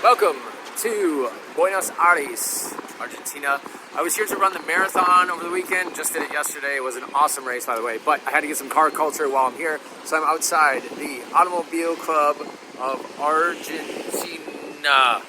Welcome to Buenos Aires, Argentina. I was here to run the marathon over the weekend, just did it yesterday. It was an awesome race, by the way, but I had to get some car culture while I'm here, so I'm outside the Automobile Club of Argentina.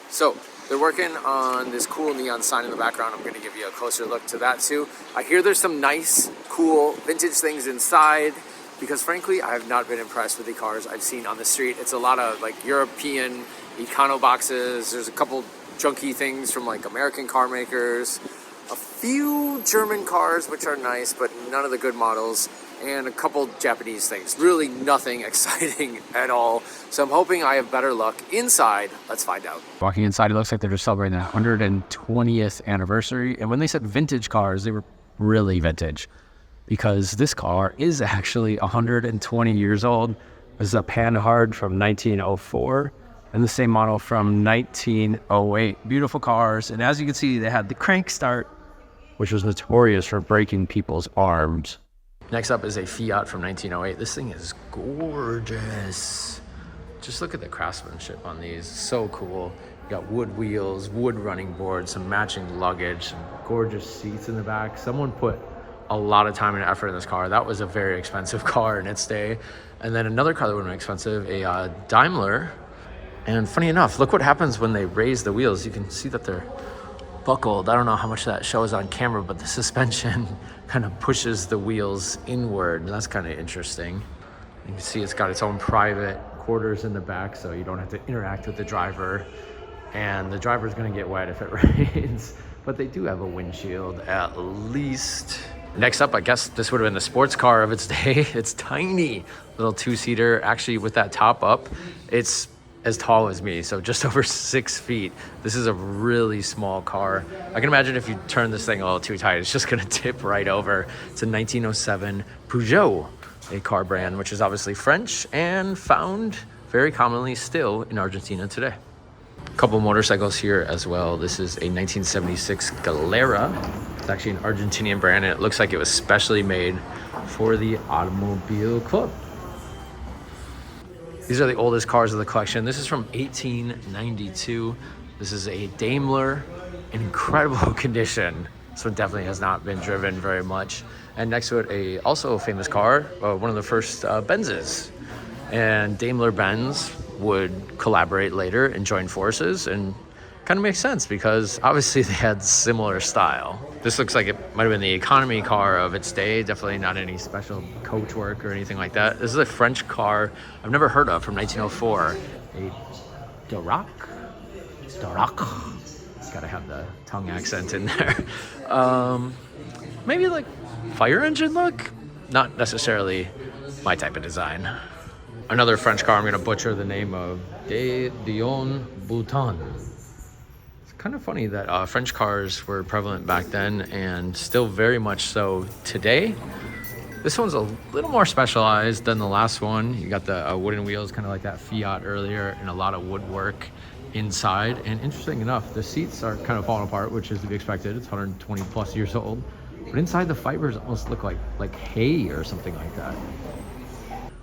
So, they're working on this cool neon sign in the background. I'm gonna give you a closer look to that too. I hear there's some nice, cool, vintage things inside, because frankly, I have not been impressed with the cars I've seen on the street. It's a lot of like European econo boxes. There's a couple junky things from like American car makers, a few German cars which are nice, but none of the good models, and a couple Japanese things. Really nothing exciting at all. So I'm hoping I have better luck inside. Let's find out. Walking inside, it looks like they're just celebrating the 120th anniversary. And when they said vintage cars, they were really vintage, because this car is actually 120 years old. This is a Panhard from 1904 and the same model from 1908. Beautiful cars. And as you can see, they had the crank start, which was notorious for breaking people's arms. Next up is a Fiat from 1908. This thing is gorgeous. Just look at the craftsmanship on these. So cool. You got wood wheels, wood running boards, some matching luggage, some gorgeous seats in the back. Someone put a lot of time and effort in this car. That was a very expensive car in its day. And then another car that would have been expensive, a Daimler. And funny enough, look what happens when they raise the wheels. You can see that they're buckled. I don't know how much that shows on camera, but the suspension kind of pushes the wheels inward. And that's kind of interesting. You can see it's got its own private quarters in the back, so you don't have to interact with the driver. And the driver's gonna get wet if it rains. But they do have a windshield at least. Next up, I guess this would have been the sports car of its day. It's tiny, little two-seater. Actually, with that top up, it's as tall as me, so just over 6 feet. This is a really small car. I can imagine if you turn this thing a little too tight, it's just gonna tip right over. It's a 1907 Peugeot, a car brand, which is obviously French and found very commonly still in Argentina today. A couple motorcycles here as well. This is a 1976 Galera. It's actually an Argentinian brand, and it looks like it was specially made for the Automobile Club. These are the oldest cars of the collection. This is from 1892. This is a Daimler in incredible condition. This one definitely has not been driven very much. And next to it, also a famous car, one of the first Benzes. And Daimler-Benz would collaborate later and join forces, and kind of makes sense because obviously they had similar style. This looks like it might have been the economy car of its day, definitely not any special coach work or anything like that. This is a French car I've never heard of from 1904. A Darach. Gotta have the tongue accent in there. Maybe like fire engine look? Not necessarily my type of design. Another French car I'm going to butcher the name of, De Dion Bouton. It's kind of funny that French cars were prevalent back then and still very much so today. This one's a little more specialized than the last one. You got the wooden wheels, kind of like that Fiat earlier, and a lot of woodwork inside. And interesting enough, the seats are kind of falling apart, which is to be expected. It's 120 plus years old. But inside, the fibers almost look like hay or something like that.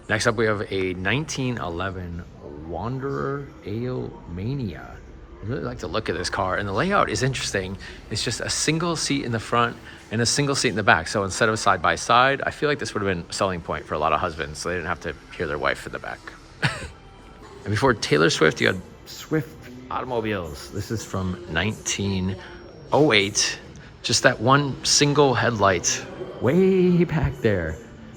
Next up, we have a 1911 Wanderer Ale Mania. I really like the look of this car, and the layout is interesting. It's just a single seat in the front and a single seat in the back. So instead of side by side, I feel like this would have been a selling point for a lot of husbands, so they didn't have to hear their wife in the back. And before Taylor Swift, you had Swift Automobiles. This is from 1908. Just that one single headlight way back there.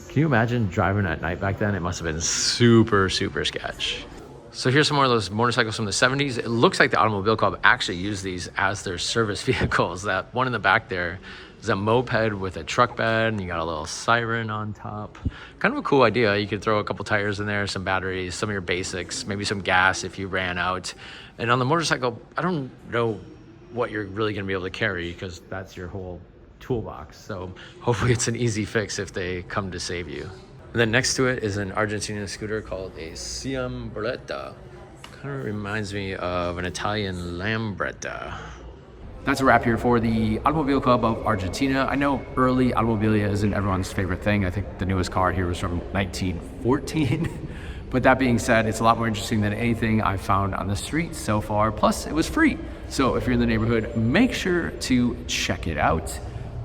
Can you imagine driving at night back then? It must have been super, super sketch. So here's some more of those motorcycles from the 70s. It looks like the Automobile Club actually used these as their service vehicles. That one in the back there is a moped with a truck bed, and you got a little siren on top. Kind of a cool idea. You could throw a couple tires in there, some batteries, some of your basics, maybe some gas if you ran out. And on the motorcycle, I don't know what you're really gonna be able to carry, because that's your whole toolbox. So hopefully it's an easy fix if they come to save you. And then next to it is an Argentinian scooter called a Ciambretta. Kind of reminds me of an Italian Lambretta. That's a wrap here for the Automobile Club of Argentina. I know early automobilia isn't everyone's favorite thing. I think the newest car here was from 1914. But that being said, it's a lot more interesting than anything I've found on the street so far. Plus, it was free. So if you're in the neighborhood, make sure to check it out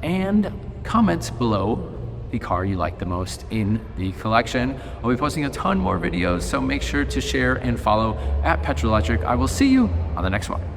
and comment below the car you like the most in the collection. I'll be posting a ton more videos, so make sure to share and follow at Petroelectric. I will see you on the next one.